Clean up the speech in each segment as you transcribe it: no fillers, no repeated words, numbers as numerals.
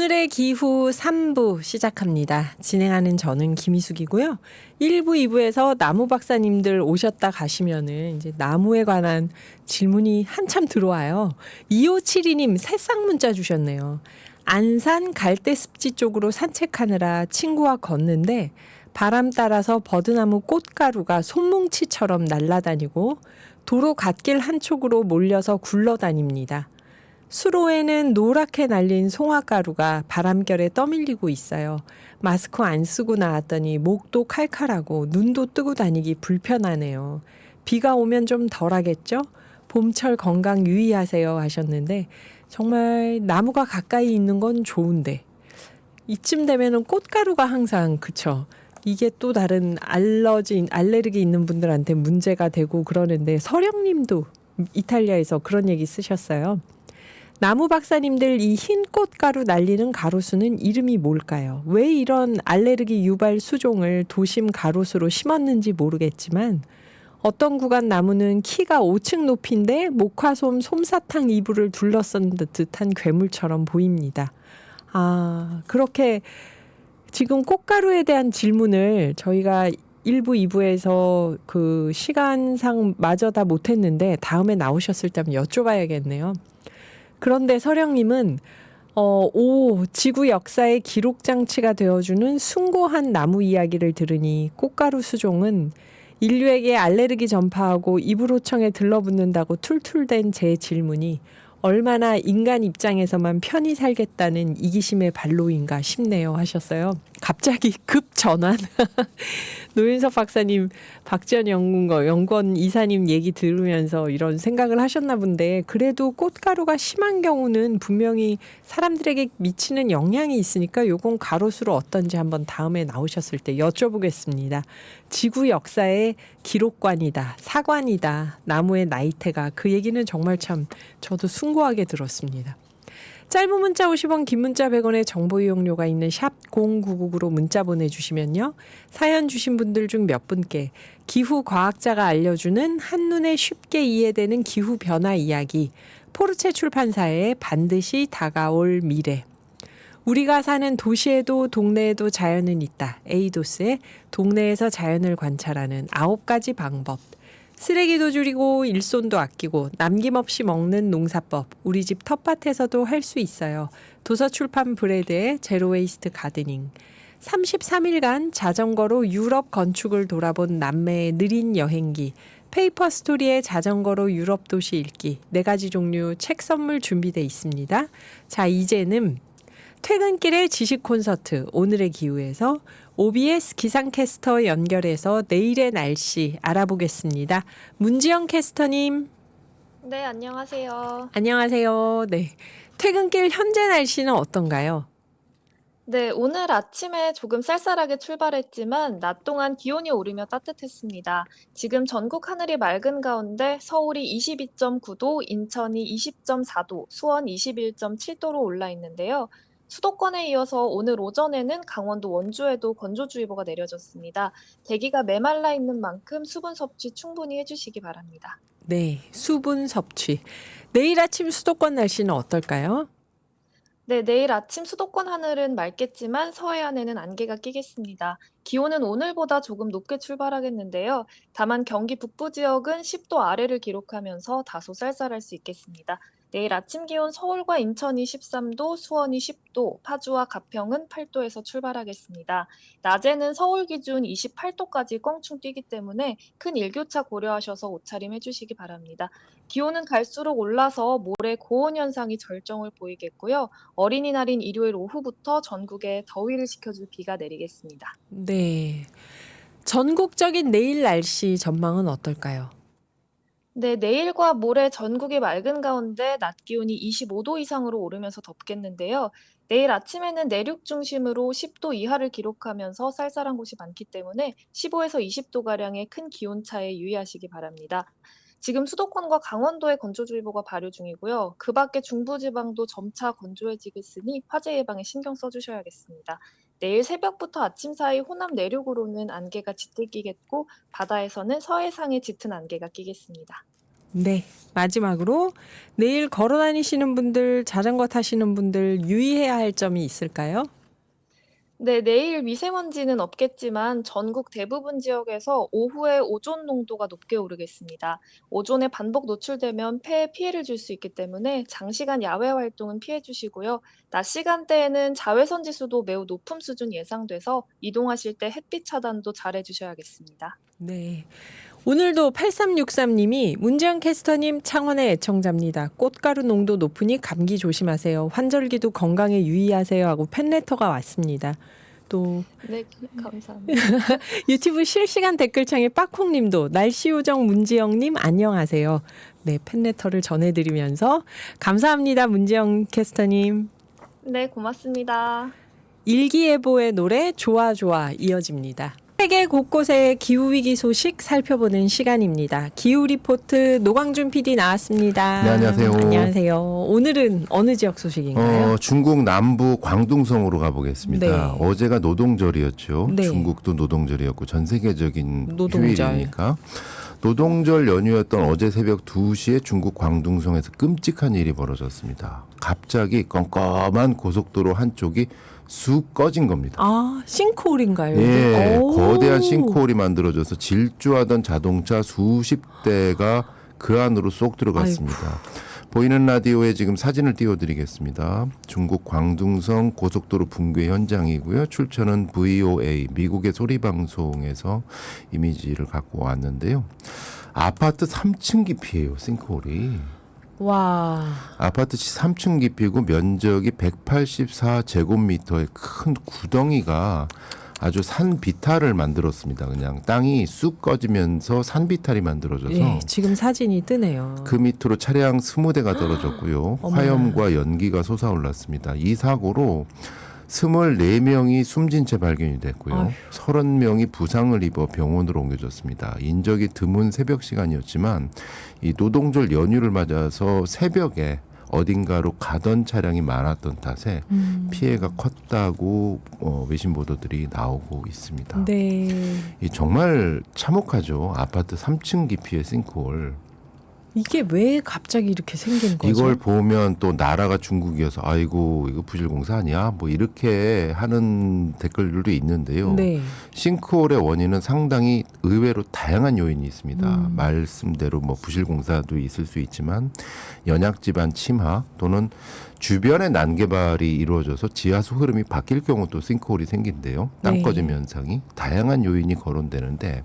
오늘의 기후 3부 시작합니다. 진행하는 저는 김희숙이고요. 1부, 2부에서 나무 박사님들 오셨다 가시면은 이제 나무에 관한 질문이 한참 들어와요. 2572님 새싹 문자 주셨네요. 안산 갈대습지 쪽으로 산책하느라 친구와 걷는데 바람 따라서 버드나무 꽃가루가 손뭉치처럼 날아다니고 도로 갓길 한쪽으로 몰려서 굴러다닙니다. 수로에는 노랗게 날린 송화가루가 바람결에 떠밀리고 있어요. 마스크 안 쓰고 나왔더니 목도 칼칼하고 눈도 뜨고 다니기 불편하네요. 비가 오면 좀 덜하겠죠? 봄철 건강 유의하세요 하셨는데 정말 나무가 가까이 있는 건 좋은데 이쯤 되면은 꽃가루가 항상 그쵸? 이게 또 다른 알레르기 있는 분들한테 문제가 되고 그러는데 서령님도 이탈리아에서 그런 얘기 쓰셨어요. 나무 박사님들 이 흰 꽃가루 날리는 가로수는 이름이 뭘까요? 왜 이런 알레르기 유발 수종을 도심 가로수로 심었는지 모르겠지만 어떤 구간 나무는 키가 5층 높이인데 목화솜 솜사탕 이불을 둘러싼 듯한 괴물처럼 보입니다. 아, 그렇게 지금 꽃가루에 대한 질문을 저희가 1부, 2부에서 그 시간상 마저 다 못했는데 다음에 나오셨을 때 한번 여쭤봐야겠네요. 그런데 서령님은 지구 역사의 기록 장치가 되어주는 숭고한 나무 이야기를 들으니 꽃가루 수종은 인류에게 알레르기 전파하고 이불호청에 들러붙는다고 툴툴댄 제 질문이 얼마나 인간 입장에서만 편히 살겠다는 이기심의 발로인가 싶네요 하셨어요. 갑자기 급 전환. 노윤석 박사님, 박지원 연구원 이사님 얘기 들으면서 이런 생각을 하셨나 본데 그래도 꽃가루가 심한 경우는 분명히 사람들에게 미치는 영향이 있으니까 요건 가로수로 어떤지 한번 다음에 나오셨을 때 여쭤보겠습니다. 지구 역사의 기록관이다, 사관이다, 나무의 나이테가 그 얘기는 정말 참 저도 숭고하게 들었습니다. 짧은 문자 50원, 긴 문자 100원의 정보 이용료가 있는 샵 0999로 문자 보내주시면요. 사연 주신 분들 중 몇 분께 기후 과학자가 알려주는 한눈에 쉽게 이해되는 기후 변화 이야기, 포르체 출판사의 반드시 다가올 미래, 우리가 사는 도시에도 동네에도 자연은 있다. 에이도스의 동네에서 자연을 관찰하는 9가지 방법, 쓰레기도 줄이고 일손도 아끼고 남김없이 먹는 농사법, 우리 집 텃밭에서도 할 수 있어요. 도서출판 브레드의 제로웨이스트 가드닝, 33일간 자전거로 유럽 건축을 돌아본 남매의 느린 여행기, 페이퍼 스토리의 자전거로 유럽 도시 읽기, 4가지 종류 책 선물 준비되어 있습니다. 자, 이제는 퇴근길의 지식 콘서트 오늘의 기후에서 OBS 기상캐스터 연결해서 내일의 날씨 알아보겠습니다. 문지영 캐스터님. 네, 안녕하세요. 안녕하세요. 네. 퇴근길 현재 날씨는 어떤가요? 네, 오늘 아침에 조금 쌀쌀하게 출발했지만 낮 동안 기온이 오르며 따뜻했습니다. 지금 전국 하늘이 맑은 가운데 서울이 22.9도, 인천이 20.4도, 수원 21.7도로 올라 있는데요. 수도권에 이어서 오늘 오전에는 강원도 원주에도 건조주의보가 내려졌습니다. 대기가 메말라 있는 만큼 수분 섭취 충분히 해주시기 바랍니다. 네. 수분 섭취. 내일 아침 수도권 날씨는 어떨까요? 네, 내일 아침 수도권 하늘은 맑겠지만 서해안에는 안개가 끼겠습니다. 기온은 오늘보다 조금 높게 출발하겠는데요. 다만 경기 북부 지역은 10도 아래를 기록하면서 다소 쌀쌀할 수 있겠습니다. 내일 아침 기온 서울과 인천이 13도, 수원이 10도, 파주와 가평은 8도에서 출발하겠습니다. 낮에는 서울 기준 28도까지 껑충 뛰기 때문에 큰 일교차 고려하셔서 옷차림 해주시기 바랍니다. 기온은 갈수록 올라서 모레 고온 현상이 절정을 보이겠고요. 어린이날인 일요일 오후부터 전국에 더위를 식혀줄 비가 내리겠습니다. 네. 전국적인 내일 날씨 전망은 어떨까요? 네, 내일과 모레 전국이 맑은 가운데 낮 기온이 25도 이상으로 오르면서 덥겠는데요. 내일 아침에는 내륙 중심으로 10도 이하를 기록하면서 쌀쌀한 곳이 많기 때문에 15에서 20도가량의 큰 기온 차에 유의하시기 바랍니다. 지금 수도권과 강원도에 건조주의보가 발효 중이고요. 그 밖에 중부지방도 점차 건조해지겠으니 화재 예방에 신경 써주셔야겠습니다. 내일 새벽부터 아침 사이 호남 내륙으로는 안개가 짙게 끼겠고 바다에서는 서해상에 짙은 안개가 끼겠습니다. 네. 마지막으로 내일 걸어 다니시는 분들, 자전거 타시는 분들 유의해야 할 점이 있을까요? 네, 내일 미세먼지는 없겠지만 전국 대부분 지역에서 오후에 오존 농도가 높게 오르겠습니다. 오존에 반복 노출되면 폐에 피해를 줄 수 있기 때문에 장시간 야외 활동은 피해 주시고요. 낮 시간대에는 자외선 지수도 매우 높은 수준 예상돼서 이동하실 때 햇빛 차단도 잘 해주셔야겠습니다. 네. 오늘도 8363님이 문재영 캐스터님 창원의 애청자입니다. 꽃가루 농도 높으니 감기 조심하세요. 환절기도 건강에 유의하세요 하고 팬레터가 왔습니다. 또 네, 감사합니다. 유튜브 실시간 댓글창에 빠콩님도 날씨 요정 문지영님 안녕하세요. 네, 팬레터를 전해드리면서 감사합니다. 문지영 캐스터님. 네, 고맙습니다. 일기예보의 노래 좋아 좋아 이어집니다. 세계 곳곳의 기후위기 소식 살펴보는 시간입니다. 기후리포트 노광준 PD 나왔습니다. 네, 안녕하세요. 안녕하세요. 오늘은 어느 지역 소식인가요? 중국 남부 광둥성으로 가보겠습니다. 네. 어제가 노동절이었죠. 네. 중국도 노동절이었고 전 세계적인 노동절. 휴일이니까. 노동절 연휴였던 어제 새벽 2시에 중국 광둥성에서 끔찍한 일이 벌어졌습니다. 갑자기 껌껌한 고속도로 한쪽이 쑥 꺼진 겁니다. 아, 싱크홀인가요? 예, 오. 거대한 싱크홀이 만들어져서 질주하던 자동차 수십 대가 그 안으로 쏙 들어갔습니다. 보이는 라디오에 지금 사진을 띄워드리겠습니다. 중국 광둥성 고속도로 붕괴 현장이고요. 출처는 VOA, 미국의 소리방송에서 이미지를 갖고 왔는데요. 아파트 3층 깊이에요, 싱크홀이. 와. 아파트 3층 깊이고 면적이 184제곱미터의 큰 구덩이가 아주 산 비탈을 만들었습니다. 그냥 땅이 쑥 꺼지면서 산 비탈이 만들어져서 예, 지금 사진이 뜨네요. 그 밑으로 차량 20대가 떨어졌고요. 어머나. 화염과 연기가 솟아올랐습니다. 이 사고로 24명이 숨진 채 발견이 됐고요. 아휴. 30명이 부상을 입어 병원으로 옮겨졌습니다. 인적이 드문 새벽 시간이었지만 이 노동절 연휴를 맞아서 새벽에 어딘가로 가던 차량이 많았던 탓에 피해가 컸다고 외신 보도들이 나오고 있습니다. 네. 이 정말 참혹하죠. 아파트 3층 깊이의 싱크홀. 이게 왜 갑자기 이렇게 생긴 거죠? 이걸 보면 또 나라가 중국이어서 아이고 이거 부실공사 아니야? 뭐 이렇게 하는 댓글들도 있는데요. 네. 싱크홀의 원인은 상당히 의외로 다양한 요인이 있습니다. 말씀대로 뭐 부실공사도 있을 수 있지만 연약지반 침하 또는 주변의 난개발이 이루어져서 지하수 흐름이 바뀔 경우 또 싱크홀이 생긴대요. 땅 네. 꺼짐 현상이 다양한 요인이 거론되는데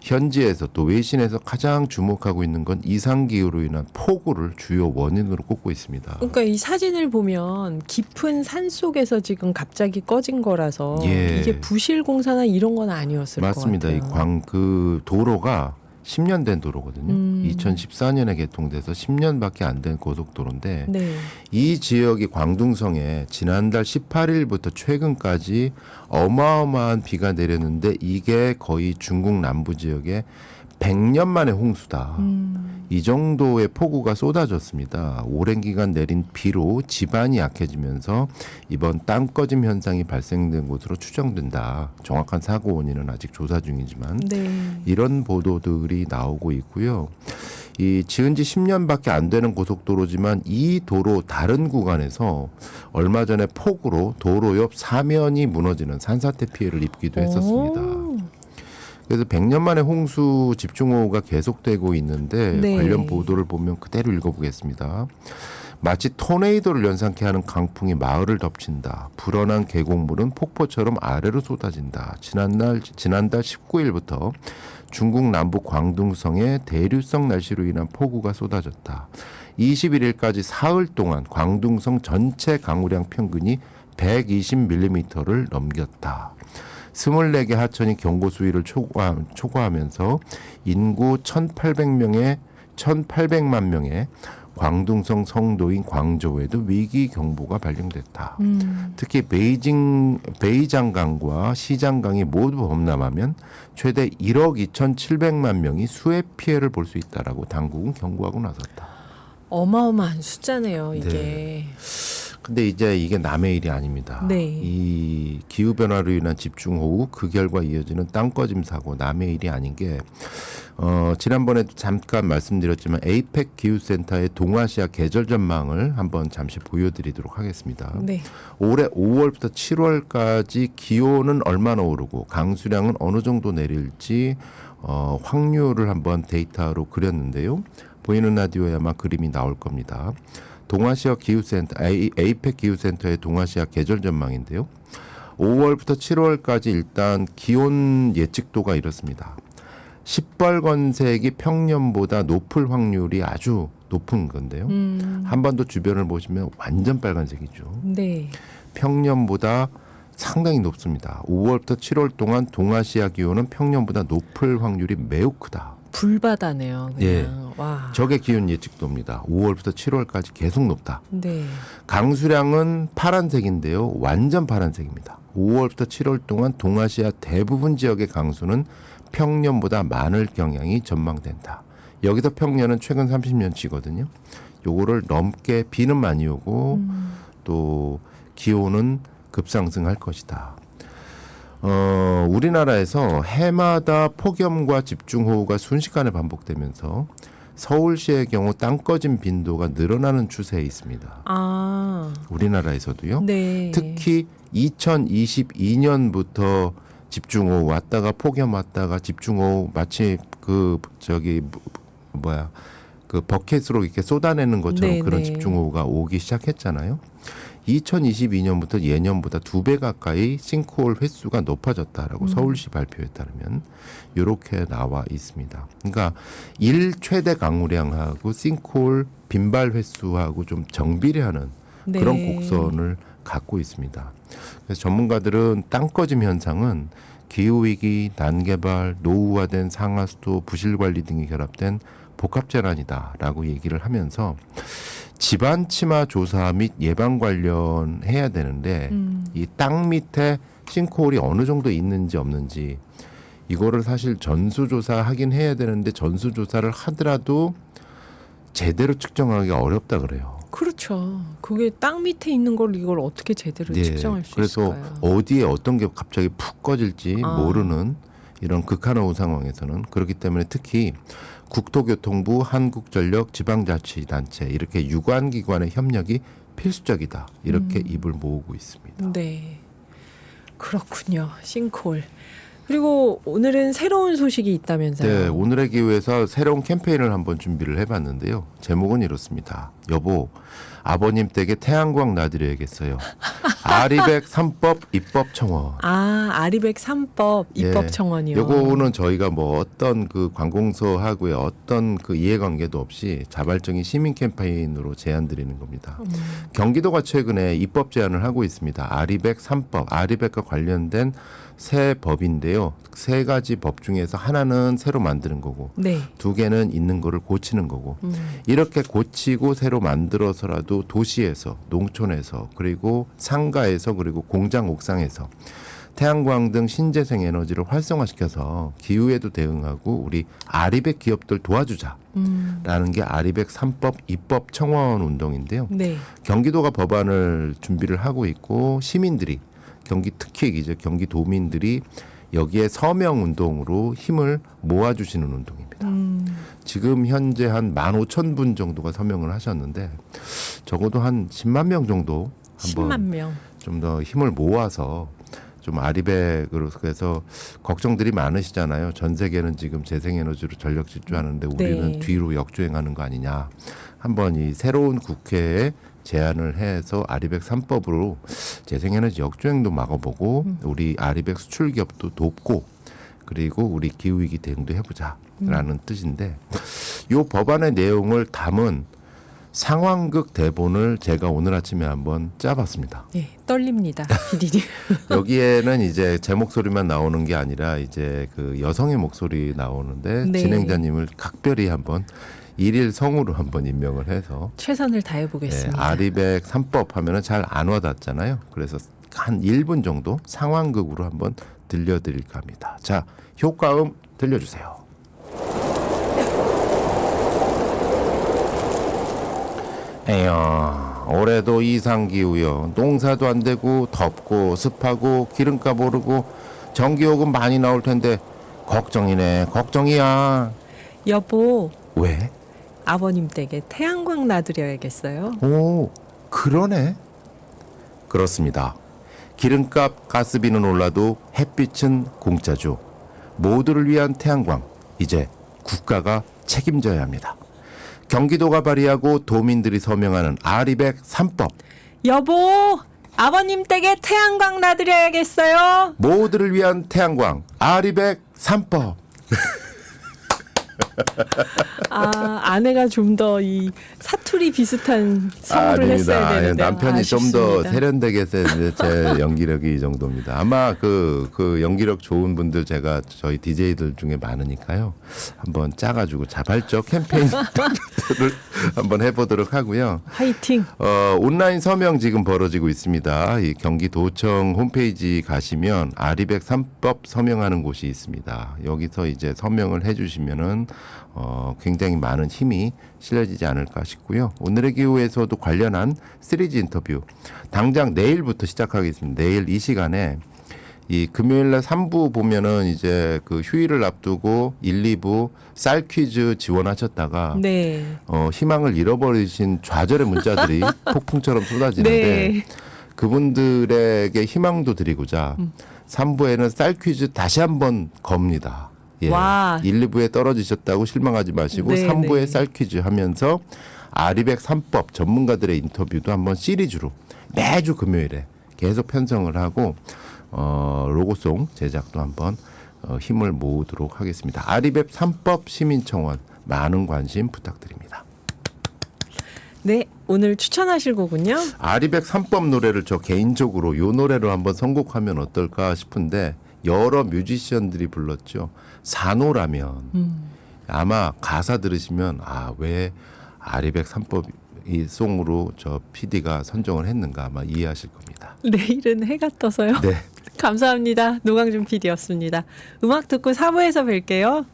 현지에서 또 외신에서 가장 주목하고 있는 건 이상기후로 인한 폭우를 주요 원인으로 꼽고 있습니다. 그러니까 이 사진을 보면 깊은 산 속에서 지금 갑자기 꺼진 거라서 예. 이게 부실 공사나 이런 건 아니었을 맞습니다. 것 이 같아요. 그 도로가 10년 된 도로거든요. 2014년에 개통돼서 10년밖에 안 된 고속도로인데 네. 이 지역이 광둥성에 지난달 18일부터 최근까지 어마어마한 비가 내렸는데 이게 거의 중국 남부 지역에 100년 만의 홍수다. 이 정도의 폭우가 쏟아졌습니다. 오랜 기간 내린 비로 지반이 약해지면서 이번 땅 꺼짐 현상이 발생된 것으로 추정된다. 정확한 사고 원인은 아직 조사 중이지만 네. 이런 보도들이 나오고 있고요. 이 지은 지 10년밖에 안 되는 고속도로지만 이 도로 다른 구간에서 얼마 전에 폭우로 도로 옆 사면이 무너지는 산사태 피해를 입기도 했었습니다. 오. 그래서 100년 만에 홍수 집중호우가 계속되고 있는데 네. 관련 보도를 보면 그대로 읽어보겠습니다. 마치 토네이도를 연상케 하는 강풍이 마을을 덮친다. 불어난 계곡물은 폭포처럼 아래로 쏟아진다. 지난달 19일부터 중국 남부 광둥성에 대류성 날씨로 인한 폭우가 쏟아졌다. 21일까지 사흘 동안 광둥성 전체 강우량 평균이 120mm를 넘겼다. 24개 하천이 경고 수위를 초과하면서 인구 1,800만 명의 광둥성 성도인 광저우에도 위기 경보가 발령됐다. 특히 베이장강과 시장강이 모두 범람하면 최대 1억 2,700만 명이 수해 피해를 볼 수 있다라고 당국은 경고하고 나섰다. 어마어마한 숫자네요, 이게. 네. 근데 이제 이게 남의 일이 아닙니다. 네. 이 기후 변화로 인한 집중호우 그 결과 이어지는 땅꺼짐 사고 남의 일이 아닌 게 지난번에도 잠깐 말씀드렸지만 에이펙 기후센터의 동아시아 계절 전망을 한번 잠시 보여드리도록 하겠습니다. 네. 올해 5월부터 7월까지 기온은 얼마나 오르고 강수량은 어느 정도 내릴지 확률을 한번 데이터로 그렸는데요. 보이는 라디오에 아마 그림이 나올 겁니다. 동아시아 기후센터, 에이펙 기후센터의 동아시아 계절 전망인데요. 5월부터 7월까지 일단 기온 예측도가 이렇습니다. 시뻘건색이 평년보다 높을 확률이 아주 높은 건데요. 한반도 주변을 보시면 완전 빨간색이죠. 네. 평년보다 상당히 높습니다. 5월부터 7월 동안 동아시아 기온은 평년보다 높을 확률이 매우 크다. 불바다네요. 그냥. 예. 와. 적의 기온 예측도입니다. 5월부터 7월까지 계속 높다. 네. 강수량은 파란색인데요. 완전 파란색입니다. 5월부터 7월 동안 동아시아 대부분 지역의 강수는 평년보다 많을 경향이 전망된다. 여기서 평년은 최근 30년치거든요. 요거를 넘게 비는 많이 오고 또 기온은 급상승할 것이다. 우리나라에서 해마다 폭염과 집중호우가 순식간에 반복되면서 서울시의 경우 땅꺼짐 빈도가 늘어나는 추세에 있습니다. 아. 우리나라에서도요. 네. 특히 2022년부터 집중호우 왔다가 폭염 왔다가 집중호우 마치 그 버켓으로 이렇게 쏟아내는 것처럼 네, 그런 네. 집중호우가 오기 시작했잖아요. 2022년부터 예년보다 2배 가까이 싱크홀 횟수가 높아졌다라고 서울시 발표에 따르면 이렇게 나와 있습니다. 그러니까 최대 강우량하고 싱크홀 빈발 횟수하고 좀 정비례하는 네. 그런 곡선을 갖고 있습니다. 그래서 전문가들은 땅꺼짐 현상은 기후위기, 난개발, 노후화된 상하수도, 부실관리 등이 결합된 복합재난이다라고 얘기를 하면서 집안 치마 조사 및 예방 관련해야 되는데 이 땅 밑에 싱크홀이 어느 정도 있는지 없는지 이거를 사실 전수조사하긴 해야 되는데 전수조사를 하더라도 제대로 측정하기가 어렵다 그래요. 그렇죠. 그게 땅 밑에 있는 걸 이걸 어떻게 제대로 측정할 수 그래서 있을까요? 어디에 어떤 게 갑자기 푹 꺼질지 아. 모르는 이런 극한호우 상황에서는 그렇기 때문에 특히 국토교통부, 한국전력, 지방자치단체 이렇게 유관기관의 협력이 필수적이다. 이렇게 입을 모으고 있습니다. 네. 그렇군요. 싱크홀. 그리고 오늘은 새로운 소식이 있다면서요. 네, 오늘의 기후에서 새로운 캠페인을 한번 준비를 해봤는데요. 제목은 이렇습니다. 여보, 아버님 댁에 태양광 놔드려야겠어요. 아리백 3법 입법 청원. 아, 아리백 3법 입법 예, 청원이요. 요거는 저희가 뭐 어떤 그 관공서하고의 어떤 그 이해관계도 없이 자발적인 시민 캠페인으로 제안 드리는 겁니다. 경기도가 최근에 입법 제안을 하고 있습니다. 아리백 3법, 아리백과 관련된 새 법인데요. 세 가지 법 중에서 하나는 새로 만드는 거고 네. 두 개는 있는 거를 고치는 거고 이렇게 고치고 새로 만들어서라도 도시에서 농촌에서 그리고 상가에서 그리고 공장 옥상에서 태양광 등 신재생 에너지를 활성화시켜서 기후에도 대응하고 우리 아리백 기업들 도와주자라는 게 아리백 3법 입법 청원 운동인데요. 네. 경기도가 법안을 준비를 하고 있고 시민들이 특히 이제 경기도민들이 여기에 서명 운동으로 힘을 모아주시는 운동입니다. 지금 현재 한 15,000분 정도가 서명을 하셨는데 적어도 한 10만 명 정도 10만 한번 명. 좀 더 힘을 모아서 좀 아리백으로 해서 걱정들이 많으시잖아요. 전 세계는 지금 재생에너지로 전력 질주하는데 우리는 네. 뒤로 역주행하는 거 아니냐. 한번 이 새로운 국회에 제안을 해서 아리백 3법으로 재생에너지 역주행도 막아보고 우리 아리백 수출 기업도 돕고 그리고 우리 기후위기 대응도 해보자라는 뜻인데 이 법안의 내용을 담은 상황극 대본을 제가 오늘 아침에 한번 짜봤습니다. 예, 떨립니다. PD님. 여기에는 이제 제 목소리만 나오는 게 아니라 이제 그 여성의 목소리 나오는데 네. 진행자님을 각별히 한번 일일 성우로 한번 임명을 해서 최선을 다해 보겠습니다. 아리백 3법 하면은 잘 안 와닿잖아요. 그래서 한 1분 정도 상황극으로 한번 들려드릴까 합니다. 자, 효과음 들려주세요. 에요. 올해도 이상기후요. 농사도 안 되고 덥고 습하고 기름값 오르고 전기요금 많이 나올 텐데 걱정이네. 걱정이야. 여보, 왜? 아버님 댁에 태양광 놔드려야겠어요. 오, 그러네. 그렇습니다. 기름값, 가스비는 올라도 햇빛은 공짜죠. 모두를 위한 태양광, 이제 국가가 책임져야 합니다. 경기도가 발의하고 도민들이 서명하는 R200 3법. 여보, 아버님 댁에 태양광 놔드려야겠어요. 모두를 위한 태양광 R200 3법. 아내가 좀 더 이 사투리 비슷한 성우를 했어야 되는데 남편이 좀 더 아쉽습니다. 세련되게 했는데 제 연기력이 이 정도입니다. 아마 그 연기력 좋은 분들 제가 저희 DJ들 중에 많으니까요. 한번 짜가지고 자발적 캠페인을 한번 해보도록 하고요. 화이팅. 온라인 서명 지금 벌어지고 있습니다. 이 경기도청 홈페이지 가시면 R200 3법 서명하는 곳이 있습니다. 여기서 이제 서명을 해주시면은 굉장히 많은 힘이 실려지지 않을까 싶고요. 오늘의 기후에서도 관련한 시리즈 인터뷰 당장 내일부터 시작하겠습니다. 내일 이 시간에 이 금요일날 3부 보면은 이제 그 휴일을 앞두고 1, 2부 쌀 퀴즈 지원하셨다가 네. 희망을 잃어버리신 좌절의 문자들이 폭풍처럼 쏟아지는데 네. 그분들에게 희망도 드리고자 3부에는 쌀 퀴즈 다시 한번 겁니다. 예. 와. 1, 2부에 떨어지셨다고 실망하지 마시고 네, 3부에 네. 쌀 퀴즈 하면서 R200 3법 전문가들의 인터뷰도 한번 시리즈로 매주 금요일에 계속 편성을 하고 로고송 제작도 한번 힘을 모으도록 하겠습니다. R200 3법 시민청원 많은 관심 부탁드립니다. 네, 오늘 추천하실 곡은요? R200 3법 노래를 저 개인적으로 요 노래로 한번 선곡하면 어떨까 싶은데 여러 뮤지션들이 불렀죠. 산호라면. 아마 가사 들으시면 왜 R200 3법 이 송으로 저 PD가 선정을 했는가 아마 이해하실 겁니다. 내일은 해가 떠서요. 네. 감사합니다. 노광준 PD였습니다. 음악 듣고 4부에서 뵐게요.